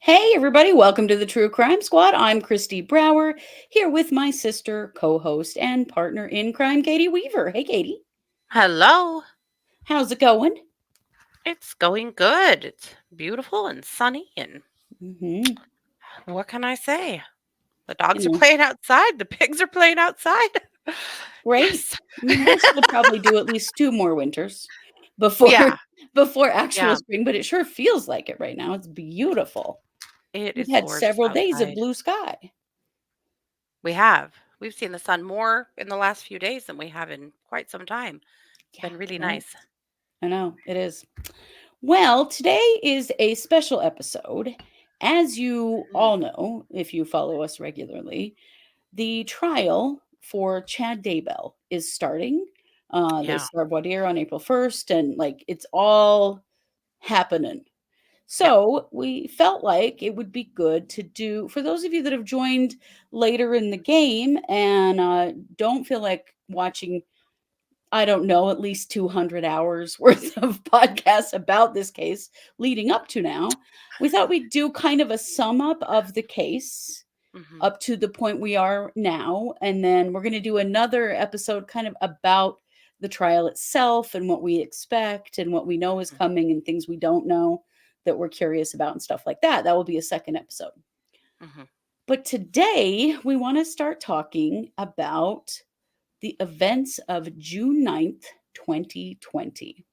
Hey, everybody, welcome to the True Crime Squad. I'm Kristi Brower, here with my sister, co-host, and partner in crime, Katie Weaver. Hey, Katie. Hello. How's it going? It's going good. It's beautiful and sunny. And Mm-hmm. what can I say? The You dogs are know, playing outside. The pigs are playing outside. great. Yes. We'll still probably do at least 2 more winters before Yeah. before actual Yeah. spring, but it sure feels like it right now. It's beautiful. It We've is had gorgeous several days of outside. blue sky. We have. We've seen the sun more in the last few days than we have in quite some time. It's Yeah, been really I know. nice. I know it is. Well, today is a special episode. As you Mm. all know, if you follow us regularly, the trial for Chad Daybell is starting. They Yeah. start voir dire on April 1st, and like it's all happening. Yeah. So we felt like it would be good to do for those of you that have joined later in the game and don't feel like watching, I don't know, at least 200 hours worth of podcasts about this case leading up to now. We thought we'd do kind of a sum up of the case Hmm. up to the point we are now. And then we're going to do another episode kind of about the trial itself and what we expect and what we know is coming and things we don't know that we're curious about and stuff like that. That will be a second episode. Hmm. But today we want to start talking about the events of June 9th, 2020.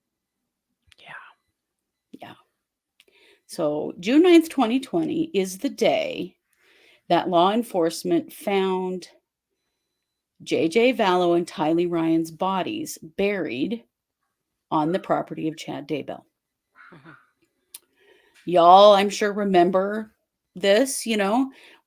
Yeah. Yeah. So June 9th, 2020 is the day that law enforcement found J.J. Vallow and Tylee Ryan's bodies buried on the property of Chad Daybell. Hmm. Y'all, I'm sure, remember this. We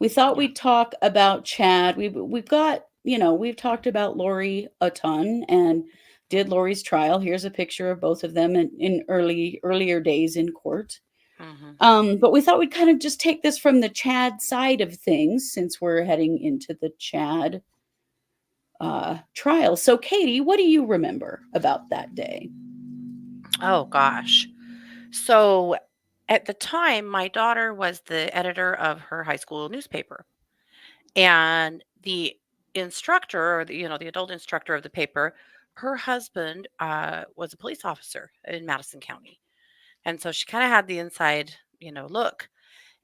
thought Yeah. we'd talk about Chad. We've got, we've talked about Lori a ton and did Lori's trial. Here's a picture of both of them in earlier days in court. Hmm. But we thought we'd kind of just take this from the Chad side of things since we're heading into the Chad trial. So, Katie, what do you remember about that day? Oh, gosh. So at the time, my daughter was the editor of her high school newspaper. And the instructor, or the adult instructor of the paper, her husband was a police officer in Madison County, and so she kind of had the inside, look.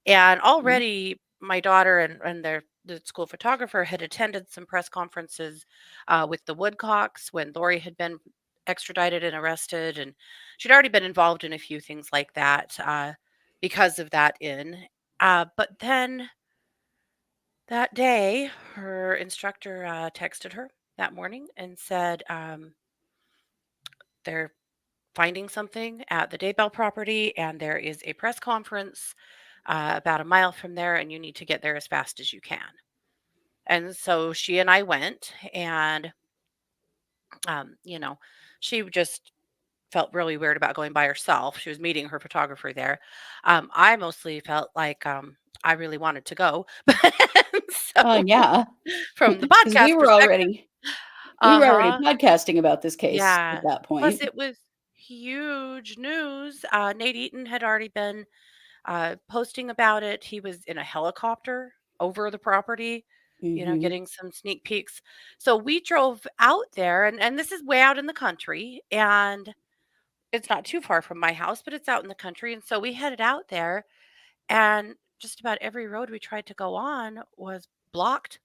And Mhm. already, my daughter and the school photographer had attended some press conferences with the Woodcocks when Lori had been extradited and arrested, and she'd already been involved in a few things like that because of that. But then that day, her instructor texted her that morning and said, they're finding something at the Daybell property, and there is a press conference about a mile from there, and you need to get there as fast as you can. And so she and I went, and, um, you know, she just felt really weird about going by herself. She was meeting her photographer there. I mostly felt like I really wanted to go. So, Yeah, from the because we podcast were perspective, already we uh were already huh. podcasting about this case at Yeah. that Plus, point. it was huge news. Nate Eaton had already been posting about it. He was in a helicopter over the property, Hmm. getting some sneak peeks. So we drove out there, and this is way out in the country, and it's not too far from my house, but it's out in the country. And so we headed out there, and just about every road we tried to go on was blocked.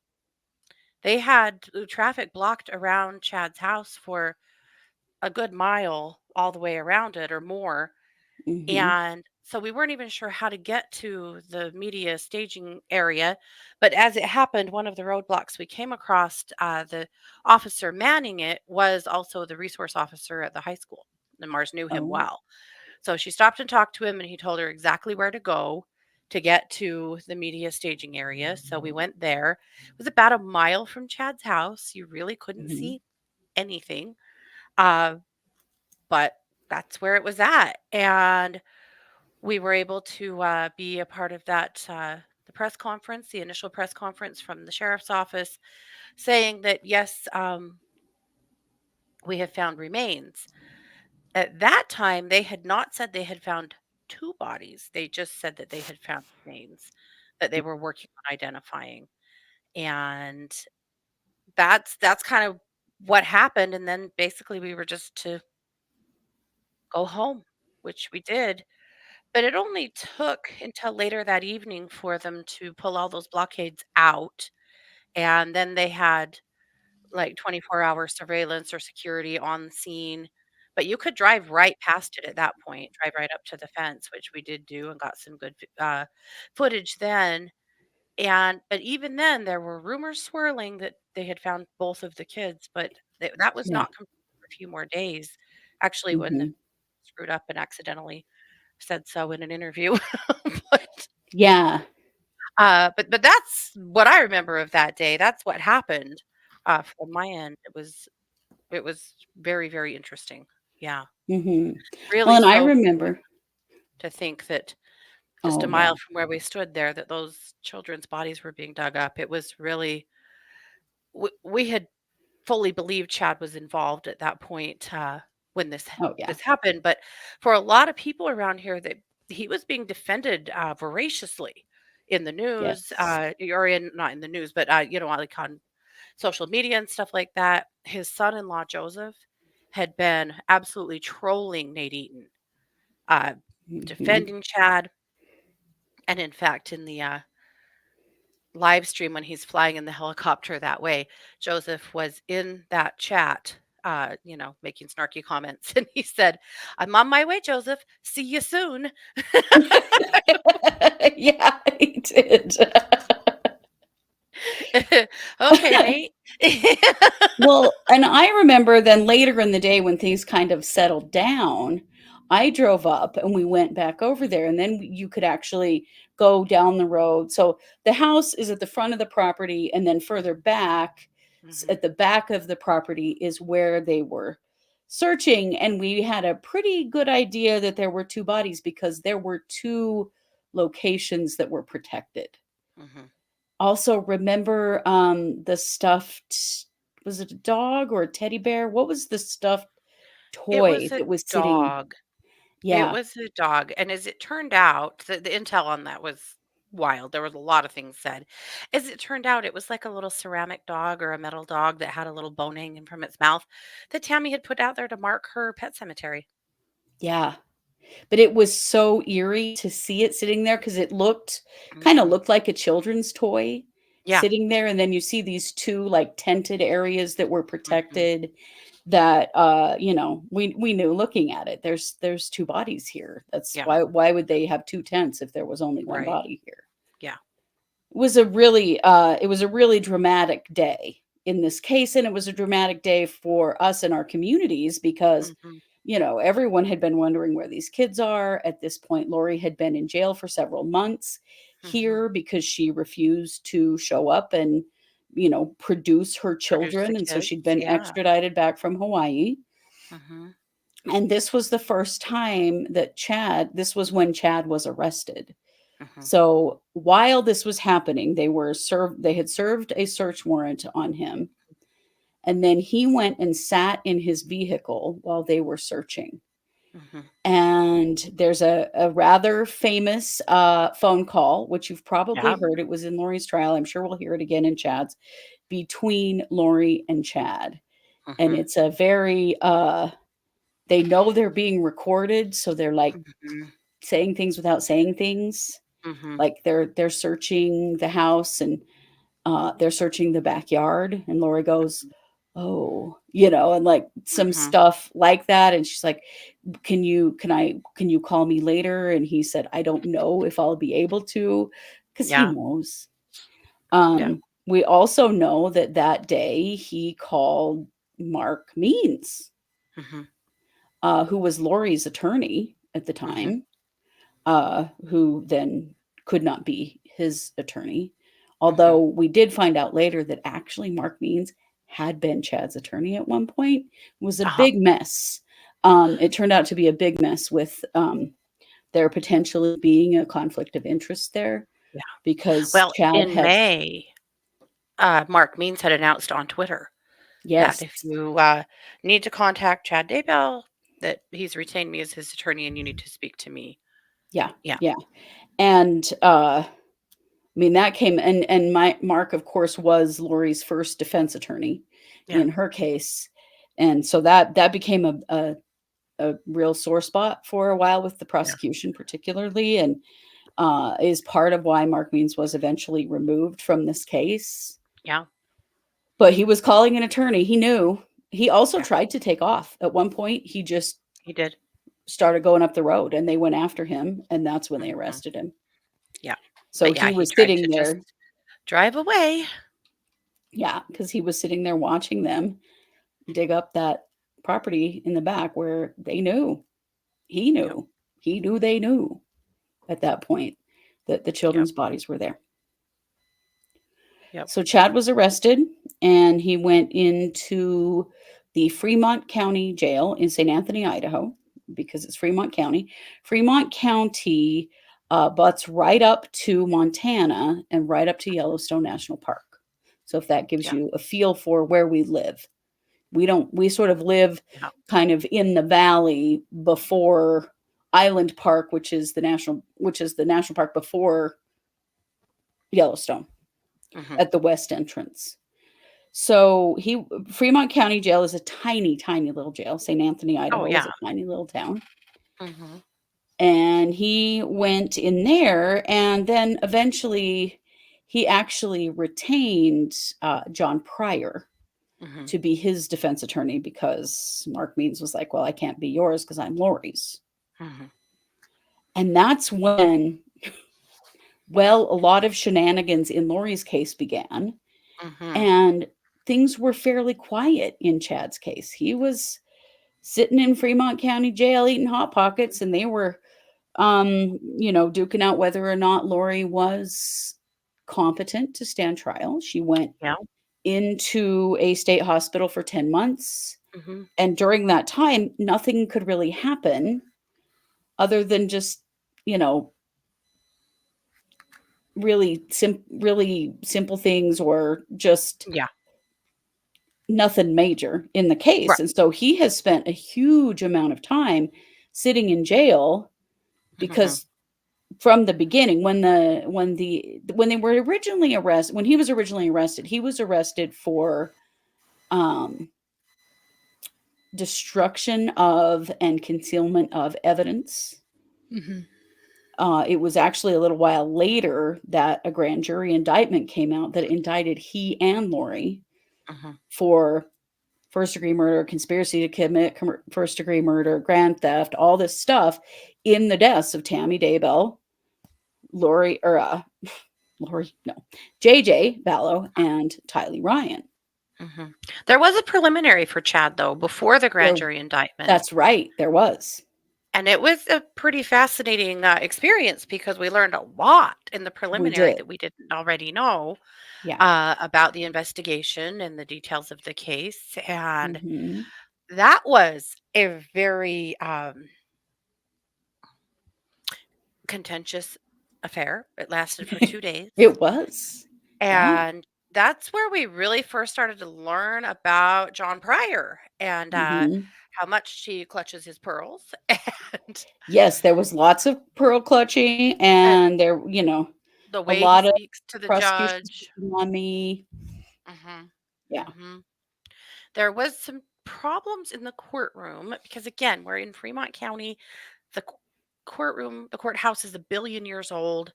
They had traffic blocked around Chad's house for a good mile all the way around it or more. Hmm. And so we weren't even sure how to get to the media staging area. But as it happened, one of the roadblocks we came across, the officer manning it was also the resource officer at the high school. And Mars knew him Oh. well. So she stopped and talked to him, and he told her exactly where to go to get to the media staging area. So we went there. It was about a mile from Chad's house. You really couldn't Hmm. see anything. Uh, but that's where it was at, and we were able to, be a part of that, the press conference, the initial press conference from the sheriff's office saying that, yes, we have found remains. At that time, they had not said they had found 2 bodies. They just said that they had found remains that they were working on identifying. And that's kind of what happened. And then basically we were just to go home, which we did. But it only took until later that evening for them to pull all those blockades out. And then they had like 24-hour surveillance or security on the scene, but you could drive right past it at that point, drive right up to the fence, which we did do and got some good footage then. And but even then, there were rumors swirling that they had found both of the kids, but that was Yeah. not confirmed for a few more days. Actually, when the Mhm. screwed up and accidentally said so in an interview, but Yeah. but that's what I remember of that day. That's what happened from my end. It was very, very interesting. Yeah. Mhm. Well, Really and I so remember. to think that just Oh, a yeah. mile from where we stood there, that those children's bodies were being dug up. It was really we had fully believed Chad was involved at that point, when Oh, yeah. this happened, but for a lot of people around here, that he was being defended, voraciously in the news, Yes. or in not in the news, but, like on social media and stuff like that. His son-in-law, Joseph, had been absolutely trolling Nate Eaton, uh, Mhm. defending Chad. And in fact, in the live stream when he's flying in the helicopter that way, Joseph was in that chat, making snarky comments. And he said, "I'm on my way, Joseph. See you soon." Yeah, he did. Okay, Nate. Well, and I remember then later in the day when things kind of settled down, I drove up and we went back over there, and then you could actually go down the road. So the house is at the front of the property, and then further back, Mhm, at the back of the property is where they were searching. And we had a pretty good idea that there were two bodies because there were two locations that were protected. mhm. Also, remember, the stuffed, was it a dog or a teddy bear? What was the stuffed It toy was a that was sitting? dog. It Yeah, was a dog, and as it turned out, the intel on that was wild. There was a lot of things said. As it turned out, it was like a little ceramic dog or a metal dog that had a little bone hanging from its mouth that Tammy had put out there to mark her pet cemetery. yeah, but it was so eerie to see it sitting there because it looked kinda Mhm. looked like a children's toy Yeah. sitting there, and then you see these 2, like, tented areas that were Mhm. protected that, we knew looking at it, there's 2 bodies here. That's Yeah. why would they have 2 tents if there was only 1 Right. body here? Yeah. It was a really dramatic day in this case, and it was a dramatic day for us and our communities because, Mhm. everyone had been wondering where these kids are. At this point, Lori had been in jail for several months Mhm. here because she refused to show up and, produce her Produce the children, and so kids. she'd been Yeah. extradited back from Hawaii. Mhm. And this was the first time that this was when Chad was arrested. Mhm. So, while this was happening, they had served a search warrant on him, and then he went and sat in his vehicle while they were searching. Mhm. And there's a rather famous, phone call, which you've probably Yeah. heard. It was in Lori's trial. I'm sure we'll hear it again in Chad's, between Lori and Chad. And Mhm. it's a very, they know they're being recorded, so they're, like, Mhm. saying things without saying things. Mhm. Like, they're searching the house, and they're searching the backyard, and Lori goes, "Oh," and, like, some Mhm. stuff like that, and she's like, can you call me later?" And he said, "I don't know if I'll be able to," because he Yeah. knows. Yeah. We also know that that day he called Mark Means, Mhm. who was Lori's attorney at the Mhm. time, who then could not be his attorney. Mhm. Although we did find out later that actually Mark Means had been Chad's attorney at one point. It was a Uh-huh. big mess. It turned out to be a big mess with there potentially being a conflict of interest there Yeah. because Well, Chad in had, May, Mark Means had announced on Twitter that yes, if you need to contact Chad Daybell, that he's retained me as his attorney and you need to speak to me. yeah, Yeah. yeah. And I mean, that came, and my Mark, of course, was Lori's first defense attorney Yeah. in her case, and so that became a real sore spot for a while with the Yeah. prosecution, particularly, and is part of why Mark Means was eventually removed from this case. Yeah. But he was calling an attorney. He knew. He also Yeah. tried to take off. At one point, he just He did. started going up the road, and they went after him, and that's when they Mhm. arrested him. Yeah. So But yeah, he he was tried to sitting just there, drive away. yeah, because he was sitting there watching them dig up that property in the back where they knew. He Yep. knew. He knew they knew at that point that the Yep. children's bodies were there. Yep. So Chad was arrested and he went into the Fremont County Jail in St. Anthony, Idaho, because it's Fremont County. Fremont County butts right up to Montana and right up to Yellowstone National Park. So if that gives Yeah. you a feel for where we live, we sort of live Yeah. kind of in the valley before Island Park, which is the national park before Yellowstone Mhm. at the west entrance. So Fremont County Jail is a tiny, tiny little jail. St. Anthony, Oh, Idaho is yeah. a tiny little town. Mhm. And he went in there, and then eventually he actually retained John Pryor Mhm. to be his defense attorney because Mark Means was like, well, I can't be yours because I'm Lori's. Mhm. And that's when, well, a lot of shenanigans in Lori's case began. Mhm. And things were fairly quiet in Chad's case. He was sitting in Fremont County Jail eating Hot Pockets, and they were, duking out whether or not Lori was competent to stand trial. She went Yeah. into a state hospital for 10 months. Mhm. And during that time, nothing could really happen other than just, you know, really simple things or just Yeah. nothing major in the case. Right. And so he has spent a huge amount of time sitting in jail Mhm. because from the beginning when they were originally arrested when he was originally arrested, he was arrested for um destruction of and concealment of evidence. Mhm. It was actually a little while later that a grand jury indictment came out that indicted he and Lori Mhm. for first degree murder, conspiracy to commit first degree murder, grand theft, all this stuff in the deaths of Tammy Daybell, Lori, or Lori, no, JJ Vallow, and Tylee Ryan. Mhm. There was a preliminary for Chad, though, before the grand There, jury indictment, that's right, there was. and it was a pretty fascinating, experience because we learned a lot in the We preliminary did. that we didn't already know, Yeah. about the investigation and the details of the case, and Hmm. that was a very, contentious affair. It lasted for 2 days. It was. Yeah. And that's where we really first started to learn about John Pryor and, Hmm. how much he clutches his pearls and Yes, there was lots of pearl clutching, and and the a way he lot of speaks to the prosecution judge. speaking on me. Mhm, Yeah. mhm. There was some problems in the courtroom because, again, we're in Fremont County. The the courthouse is a billion years old.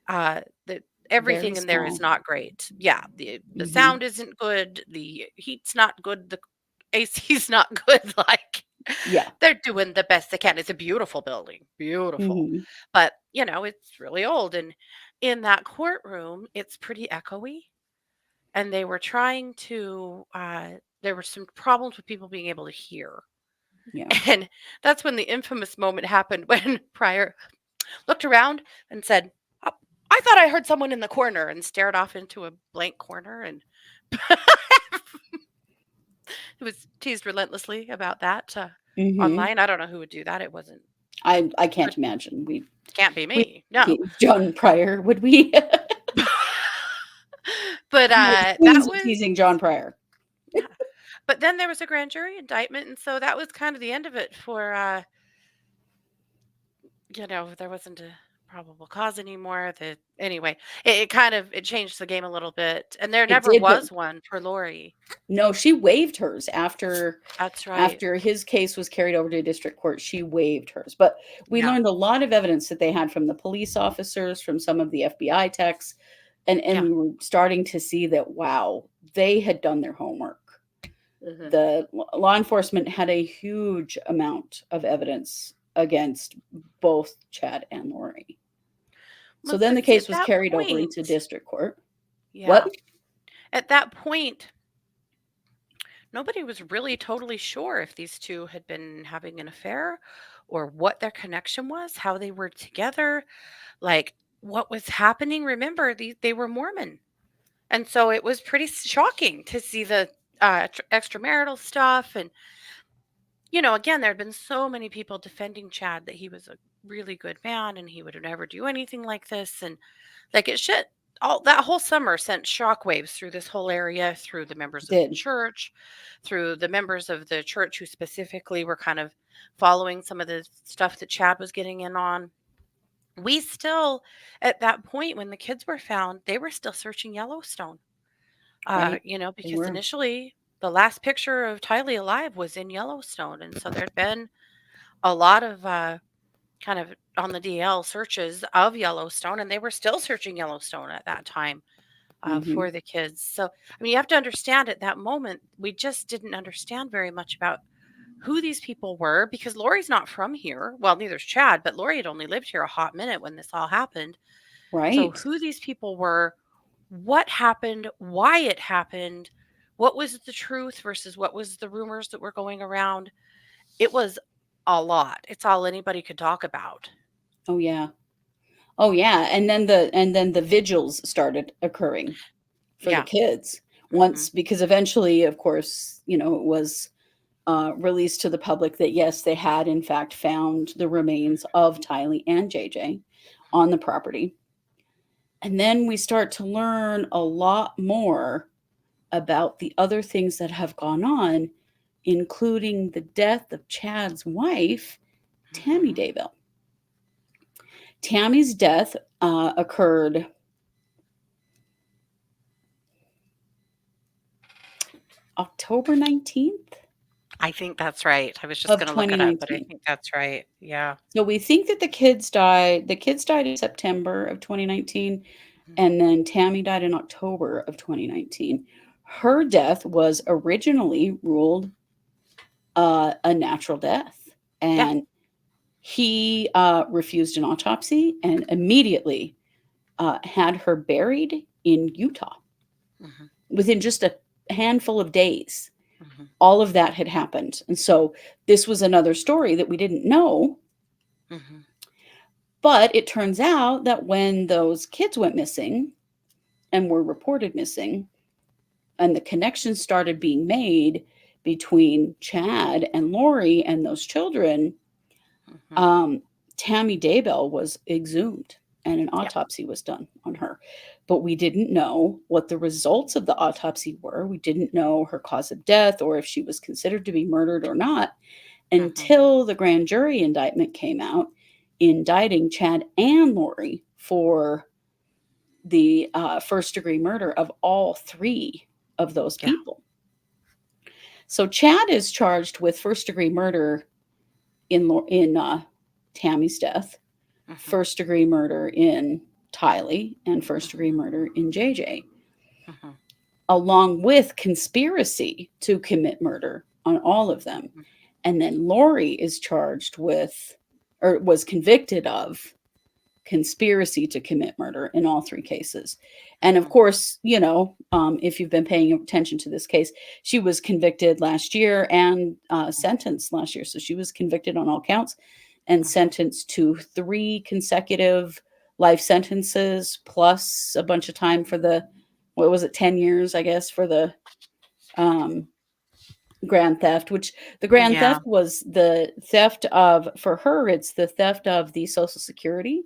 The Very everything in there is small. not great. Yeah, the Hmm. sound isn't good, the heat's not good, the AC's not good, like, Yeah. they're doing the best they can. It's a beautiful building, beautiful, Hmm. but, it's really old, and in that courtroom, it's pretty echoey, and they were trying to, there were some problems with people being able to hear, Yeah. and that's when the infamous moment happened when Pryor looked around and said, "Oh, I thought I heard someone in the corner," and stared off into a blank corner, and It was teased relentlessly about that Mhm. online. I don't know who would do that. It wasn't. I can't imagine. Can't be We me. No. John Pryor, would we? But, We are the that queens of was teasing John Pryor. yeah. But then there was a grand jury indictment, and so that was kind of the end of it for, there wasn't a probable cause anymore. Anyway, it kind of it changed the game a little bit, and there It never did, but was one for Lori. no, she waived hers after That's right. his case was carried over to district court. She waived hers. But we Yeah. learned a lot of evidence that they had from the police officers, from some of the FBI techs, and Yeah. we were starting to see that, wow, they had done their homework. Mhm. The law enforcement had a huge amount of evidence against both Chad and Lori. So Well, then the but see, case at was that carried over into point district court. What? yeah. At that point, nobody was really totally sure if these two had been having an affair or what their connection was, how they were together, like, what was happening. Remember, they were Mormon. And so it was pretty shocking to see the extramarital stuff. And, again, there had been so many people defending Chad that he was a really good man and he would never do anything like this. And like it should. All that whole summer sent shockwaves through this whole area, through the members of the Did. church, through the members of the church who specifically were kind of following some of the stuff that Chad was getting in on. We still, at that point when the kids were found, they were still searching Yellowstone. Right. They Because were. initially the last picture of Tylee alive was in Yellowstone. And so there'd been a lot of kind of on the DL searches of Yellowstone, and they were still searching Yellowstone at that time Mhm. for the kids. So, I mean, you have to understand at that moment, we just didn't understand very much about who these people were because Lori's not from here. Well, neither's Chad, but Lori had only lived here a hot minute when this all happened. So, Right. who these people were, what happened, why it happened, what was the truth versus what was the rumors that were going around. It was a lot. It's all anybody could talk about. Oh, yeah. Oh, yeah, and then the vigils started occurring for the Yeah. kids Hmm. once because eventually, of course, it was, released to the public that, yes, they had in fact found the remains of Tylee and JJ on the property, and then we start to learn a lot more about the other things that have gone on, including the death of Chad's wife, Tammy Hmm. Daybell. Tammy's death, occurred October 19th I think that's right. I was just of gonna look it up, but I 2019. think that's right. Yeah. So we think that the kids died in September of 2019, Mhm. and then Tammy died in October of 2019. Her death was originally ruled, a natural death, Yeah. and he, refused an autopsy and immediately, had her buried in Utah Mhm. within just a handful of days. Mhm. All of that had happened, and so this was another story that we didn't know. Mhm. But it turns out that when those kids went missing and were reported missing, and the connections started being made between Chad and Lori and those children, Mhm. um, Tammy Daybell was exhumed and an Yeah. autopsy was done on her. But we didn't know what the results of the autopsy were. We didn't know her cause of death or if she was considered to be murdered or not Mhm. until the grand jury indictment came out indicting Chad and Lori for the, first degree murder of all three of those Yeah. people. So Chad is charged with first degree murder in Tammy's death, Mhm. first degree murder in Tylee, and first degree Mhm. murder in JJ, Mhm. along with conspiracy to commit murder on all of them. Mhm. And then Lori is charged with, or was convicted of, conspiracy to commit murder in all three cases. And of Mhm. course, if you've been paying attention to this case, she was convicted last year and, sentenced last year. So she was convicted on all counts and Mhm. sentenced to 3 consecutive life sentences plus a bunch of time for the, what was it, 10 years, I guess, for the, um, grand theft, which the grand Yeah. theft was the theft of, for her, it's the theft of the Social Security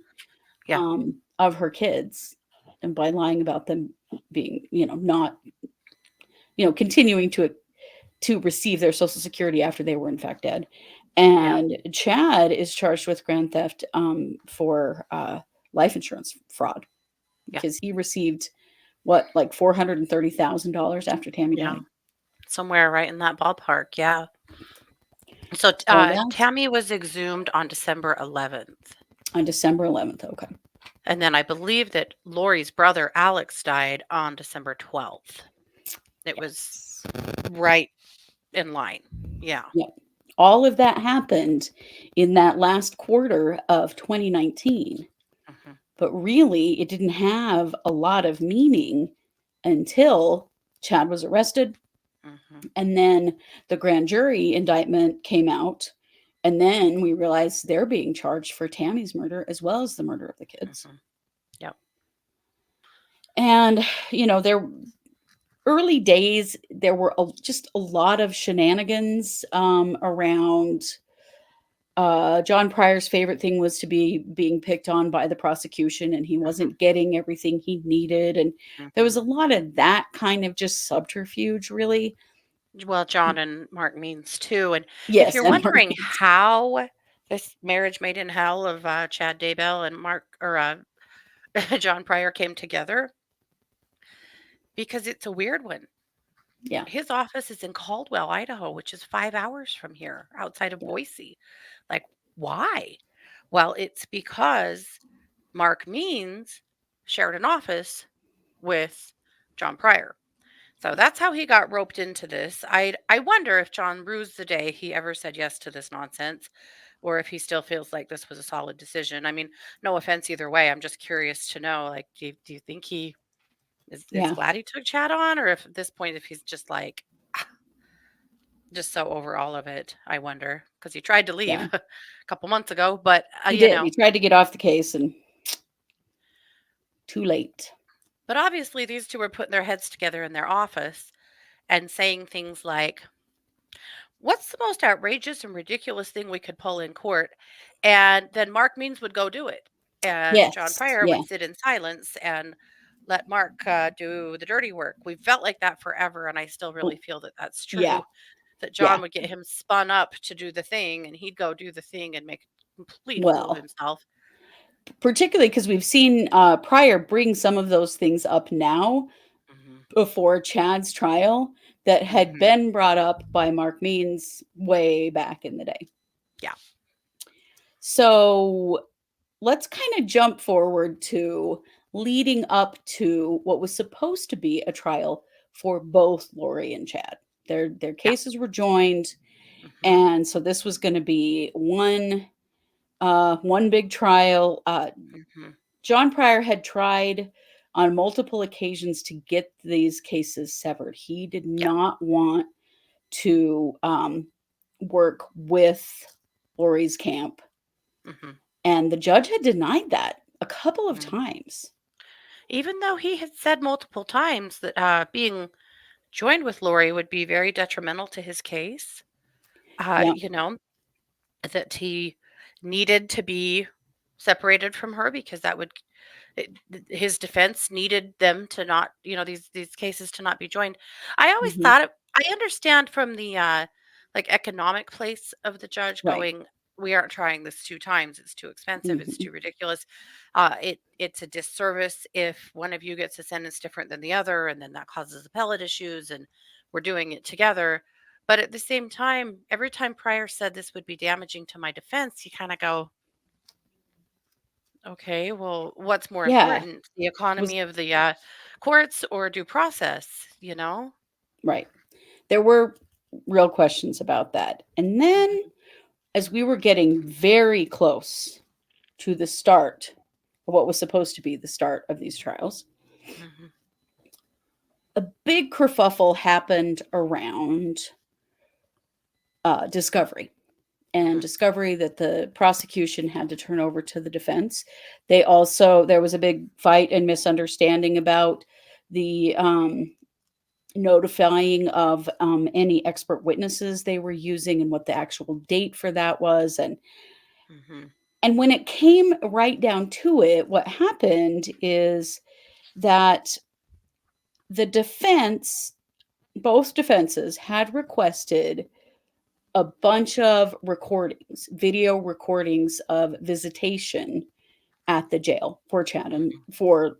Yeah. of her kids, and by lying about them being, not, continuing to receive their Social Security after they were in fact dead. Yeah. And Chad is charged with grand theft for life insurance fraud Yeah. because he received what, like $430,000 after Tammy Yeah. died. Somewhere right in that ballpark. Yeah. So So that's Tammy was exhumed on December 11th. on December 11th. Okay. And then I believe that Lori's brother Alex died on December 12th. It was Yes. right in line. Yeah. Yep. All of that happened in that last quarter of 2019. Hmm. But really, it didn't have a lot of meaning until Chad was arrested. Hmm. And then the grand jury indictment came out. And then we realized they're being charged for Tammy's murder as well as the murder of the kids. Hmm. Yep. And, their early days, there were just a lot of shenanigans around. John Pryor's favorite thing was to be being picked on by the prosecution, and he Hmm. wasn't getting everything he needed. And there was Hmm. a lot of that kind of just subterfuge, really. Well, John and Mark Means too. And if Yes, you're and wondering how this marriage made in hell of Chad Daybell and Mark or John Pryor came together, because it's a weird one. yeah, His office is in Caldwell, Idaho, which is 5 hours from here, outside of yeah, Boise. Like, why? Well, it's because Mark Means shared an office with John Pryor. So that's how he got roped into this. I wonder if John rues the day he ever said yes to this nonsense, or if he still feels like this was a solid decision. I mean, no offense either way. I'm just curious to know. Like, do you think he is yeah, glad he took Chad on, or if at this point if he's just like just so over all of it? I wonder because he tried to leave yeah. a couple months ago, but He did. He tried to get off the case, and too late. but obviously these two were putting their heads together in their office and saying things like, "What's the most outrageous and ridiculous thing we could pull in court?" And then Mark Means would go do it. And John Yes, Pryor yeah, would sit in silence and let Mark do the dirty work. We felt like that forever. And I still really Well, feel that that's yeah, true. That yeah. John would get him spun up to do the thing and he'd go do the thing and make a complete fool of Well, himself. particularly because we've seen Pryor bring some of those things up now Hmm. before Chad's trial that had Hmm. been brought up by Mark Means way back in the day. Yeah. So let's kind of jump forward to leading up to what was supposed to be a trial for both Lori and Chad. Their Yeah. cases were joined, Hmm. and so this was going to be one big trial. Hmm. John Pryor had tried on multiple occasions to get these cases severed. He did Yeah. not want to work with Lori's camp, Hmm. and the judge had denied that a couple of Hmm. times. Even though he had said multiple times that being joined with Lori would be very detrimental to his case. Yeah. You know, that he needed to be separated from her because that would his defense needed them to not, these cases to not be joined. I always Hmm. thought I understand from the like economic place of the judge Right. going, we aren't trying this two times. It's too expensive. It's Hmm. too ridiculous. It's a disservice if one of you gets a sentence different than the other, and then that causes appellate issues, and we're doing it together. But at the same time, every time Pryor said this would be damaging to my defense, you kind of go, okay, well, what's more Yeah. important, the Was economy of the courts or due process? You know? right. There were real questions about that. And then Hmm. as we were getting very close to the start of what was supposed to be the start of these trials, Hmm. a big kerfuffle happened around discovery and Hmm. discovery that the prosecution had to turn over to the defense. There was a big fight and misunderstanding about the notifying of any expert witnesses they were using and what the actual date for that was. Mhm. And when it came right down to it, what happened is that the defense, both defenses, had requested a bunch of recordings, video recordings of visitation at the jail for Chad and Mhm. for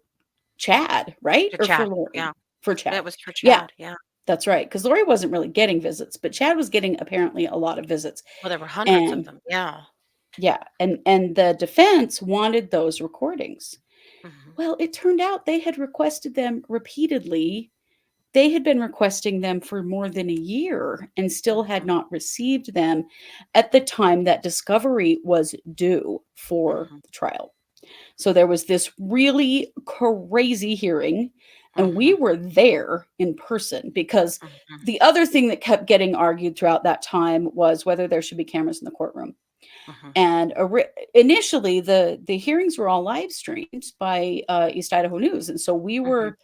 Chad, right? For Or for Chad, Lori? yeah. For It Chad. was for Yeah, Chad, yeah. that's right. Because Lori wasn't really getting visits, but Chad was getting apparently a lot of visits. Well, there were hundreds of And them, yeah. yeah, and the defense wanted those recordings. Mhm. Well, it turned out they had requested them repeatedly. They had been requesting them for more than a year and still had Mhm. not received them at the time that discovery was due for Mhm. the trial. So there was this really crazy hearing, and we Mhm. were there in person because Mhm. the other thing that kept getting argued throughout that time was whether there should be cameras in the courtroom. Mhm. And initially, the hearings were all live streamed by East Idaho News, and so we Mhm. were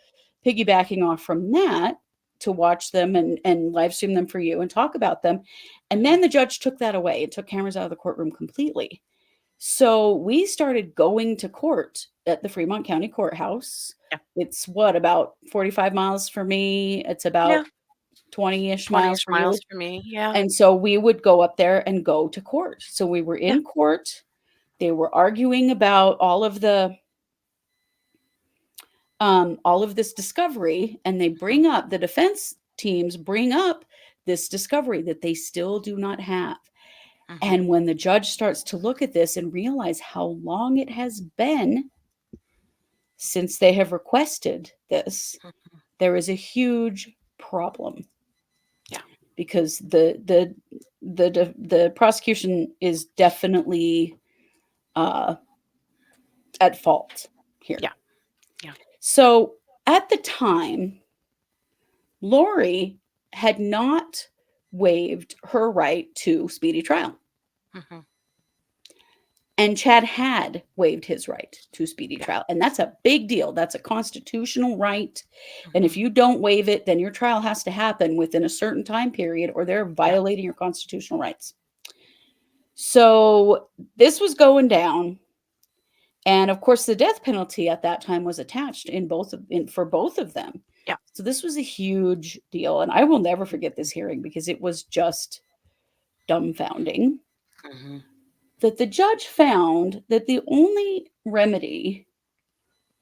piggybacking off from that to watch them and live stream them for you and talk about them. And Mhm. then the judge took that away and took cameras out of the courtroom completely. So we started going to court at the Fremont County Courthouse. Yeah. It's what, about 45 miles for me? It's Yeah, about 20-ish miles 20-ish for miles you. for me, yeah. And so we would go up there and go to court. So we were Yeah. in court. They were arguing about all of this discovery, and they Mhm. bring up the defense teams bring up this discovery that they still do not have. Mhm. And when the judge starts to look at this and realize how long it has been since they have requested this, Mhm. there is a huge problem Yeah. because the prosecution is definitely uh, at fault here. Yeah. Yeah. So at the time, Lori had not waived her right to speedy trial. Mhm. And Chad had waived his right to speedy Yeah. trial. And that's a big deal. That's a constitutional right. And if Mhm. you don't waive it, then your trial has to happen within a certain time period or they're Yeah. violating your constitutional rights. So this was going down. And of course, the death penalty at that time was attached for both of them. Yeah. So this was a huge deal. And I will never forget this hearing because it was just dumbfounding Mhm. that the judge found that the only remedy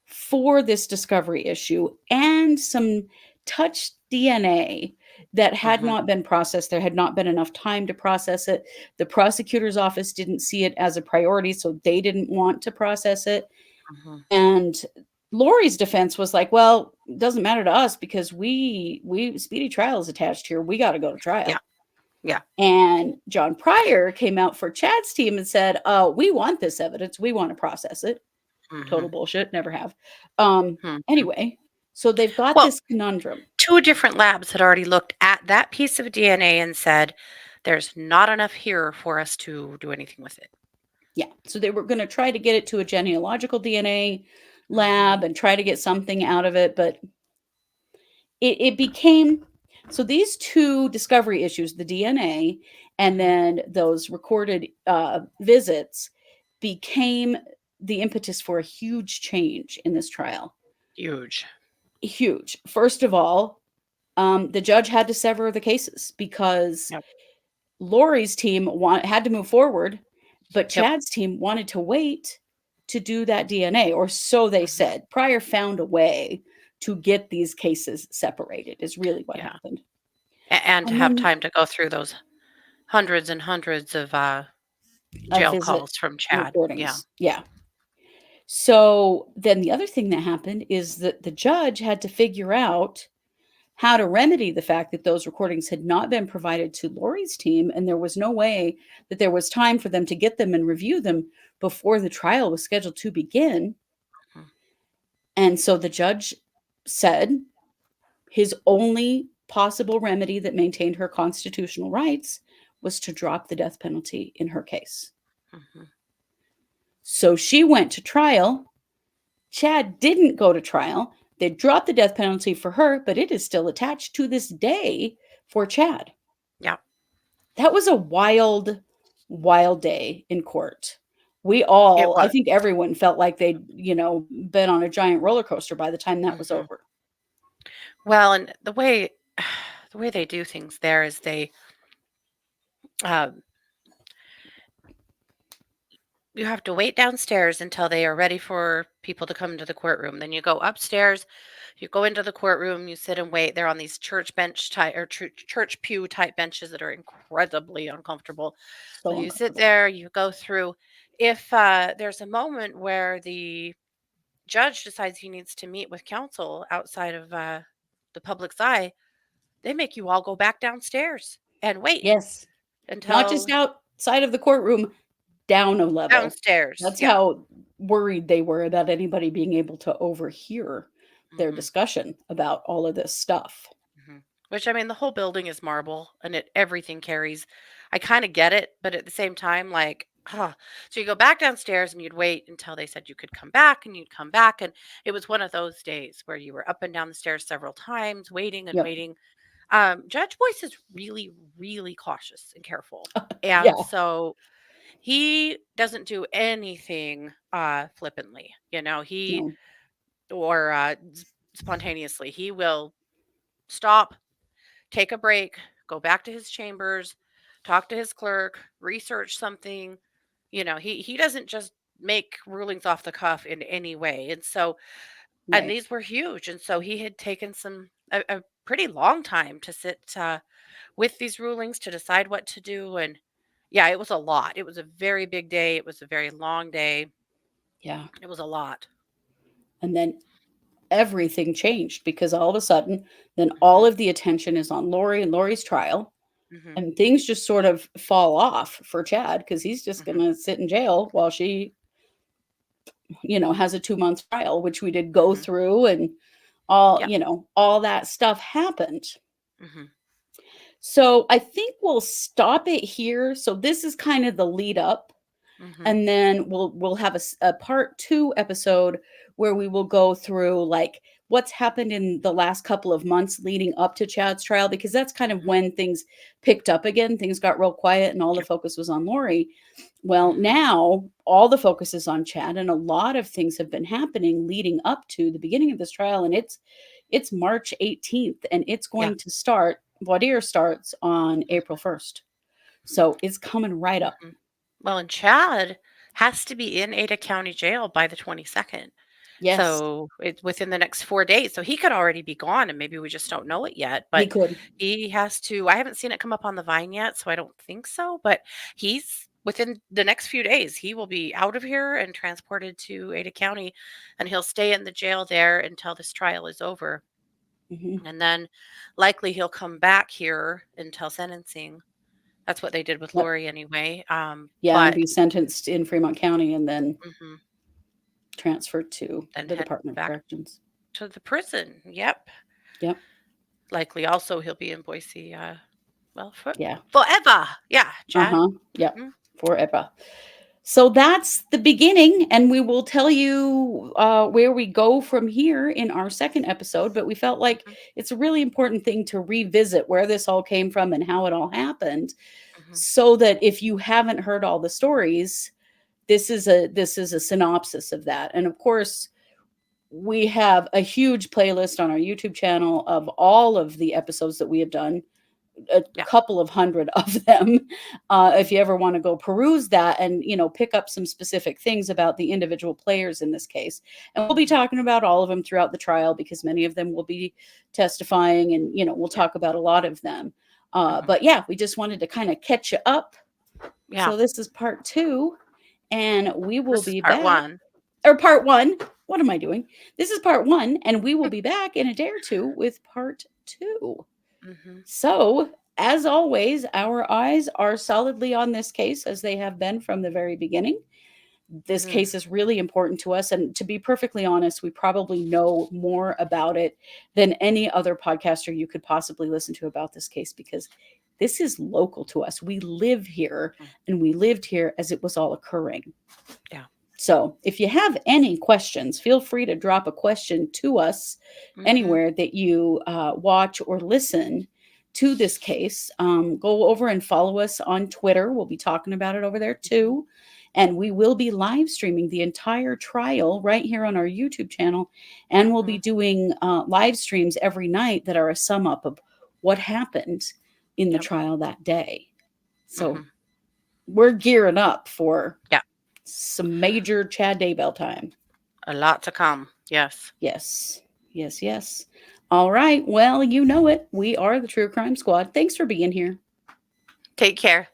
for this discovery issue and some touched DNA that had Mhm. not been processed. There had not been enough time to process it. The prosecutor's office didn't see it as a priority, so they didn't want to process it. Mhm. And Lori's defense was like, well, it doesn't matter to us because we speedy trial is attached here. We got to go to Yeah. trial. Yeah. And John Pryor came out for Chad's team and said, we want this evidence. We want to process it. Total Mhm. bullshit. Never have. Mhm. Anyway, so they've got Well, this conundrum. 2 different labs had already looked at that piece of DNA and said, "There's not enough here for us to do anything with it." Yeah. So they were going to try to get it to a genealogical DNA Mhm. lab and try to get something out of it, but it became so these two discovery issues, the DNA and Mhm. then those recorded visits, became the impetus for a huge change in this trial. Huge. Huge. First of all, the judge had to sever the cases because Yep. Lori's team had to move forward, but Yep. Chad's team wanted to wait to do that DNA, or so they Mhm. said. Pryor found a way to get these cases separated, is really what Yeah. happened. And to And have then time to go through those hundreds and hundreds of, a jail visit calls from Chad. Yeah. recordings. Yeah. So then the other thing that happened is that the judge had to figure out how to remedy the fact that those recordings had not been provided to Lori's team, and there was no way that there was time for them to get them and review them before the trial was scheduled to begin. Mhm. And so the judge said his only possible remedy that maintained her constitutional rights was to drop the death penalty in her case. Mhm. So she went to trial. Chad didn't go to trial, They dropped the death penalty for her, but it is still attached to this day for Chad. Yeah. That was a wild, wild day in court. It I was. think everyone felt like they'd, been on a giant roller coaster by the time that was Hmm. over. Well, and the way they do things there is um, you have to wait downstairs until they are ready for people to come to the courtroom. Then you go upstairs, you go into the courtroom, you sit and wait. They're on these church bench type or church pew type benches that are incredibly uncomfortable. So So you sit uncomfortable. there, you go through. If there's a moment where the judge decides he needs to meet with counsel outside of the public's eye, they make you all go back downstairs and wait Yes. Not just until outside of the courtroom, down a level. downstairs. That's Yeah. how worried they were about anybody being able to overhear their Hmm. discussion about all of this stuff. Hmm. Which I mean, the whole building is marble and everything carries. I kind of get it, but at the same time, like, so you go back downstairs and you'd wait until they said you could come back, and you'd come back, and it was one of those days where you were up and down the stairs several times, waiting and Yep. waiting. Judge Boyce is really, really cautious and careful, and Yeah. so he doesn't do anything flippantly, he No. or spontaneously. He will stop, take a break, go back to his chambers, talk to his clerk, research something. He doesn't just make rulings off the cuff in any way. And so, and Right. these were huge. And so he had taken a pretty long time to sit with these rulings to decide what to do. And yeah, it was a lot. It was a very big day. It was a very long day. Yeah. It was a lot. And then everything changed because all of a sudden, then all Hmm. of the attention is on Lori and Lori's trial. Hmm. And things just sort of fall off for Chad because he's just going Hmm. to sit in jail while she, has a 2 month trial, which we did go Hmm. through, and all, Yeah. all that stuff happened. Hmm. So I think we'll stop it here. So this is kind of the lead up, Hmm. and then we'll have a part 2 episode where we will go through like what's happened in the last couple of months leading up to Chad's trial, because that's kind of Hmm. when things picked up again. Things got real quiet and all the Yeah. focus was on Lori. Well, Hmm. now all the focus is on Chad, and a lot of things have been happening leading up to the beginning of this trial, and it's March 18th, and it's Yeah. going to start. Voir dire starts on April 1st. So it's coming right up. Mhm. Well, and Chad has to be in Ada County Jail by the 22nd. Yes, So it's within the next 4 days. So he could already be gone and maybe we just don't know it yet. he But could. he has to, I haven't seen it come up on the Vine yet, so I don't think so. But he's within the next few days, he will be out of here and transported to Ada County, and he'll stay in the jail there until this trial is over. Mhm. And then likely he'll come back here until sentencing. That's what they did with Yep. Lori anyway. Yeah, and But be sentenced in Fremont County and then mhm, transferred to then the head Department of back Corrections. to the prison. Yep. Yep. Likely also he'll be in Boise, well, Yeah. forever. Yeah, Chad. Uh-huh. Yep. Mhm, Forever. So that's the beginning, and we will tell you where we go from here in our second episode. But we felt like mhm, it's a really important thing to revisit where this all came from and how it all happened, mhm. so that if you haven't heard all the stories, this is a synopsis of that. And of course, we have a huge playlist on our YouTube channel of all of the episodes that we have done, a Yeah. couple of hundred of them. If you ever want to go peruse that and pick up some specific things about the individual players in this case, and we'll be Mhm. talking about all of them throughout the trial because many of them will be testifying, and we'll Yeah. talk about a lot of them. Mhm. But yeah, we just wanted to kind of catch you up. Yeah. So this is part 2, and we will This is be part back. 1. Or part 1. What am I doing? This is part 1, and we will be back in a day or two with part 2. Mhm, So, as always, our eyes are solidly on this case as they have been from the very beginning. This mhm. case is really important to us. And to be perfectly honest, we probably know more about it than any other podcaster you could possibly listen to about this case, because this is local to us. We live here, Mm. and we lived here as it was all occurring. Yeah. So if you have any questions, feel free to drop a question to us anywhere that you watch or listen to this case. Go over and follow us on Twitter. We'll be talking about it over there too. And we will be live streaming the entire trial right here on our YouTube channel. And we'll be doing live streams every night that are a sum up of what happened in the Yep. trial that day. So we're gearing up for some major Chad Daybell time. A lot to come. Yes. Yes. Yes, yes. All right. Well, you know it. We are the True Crime Squad. Thanks for being here. Take care.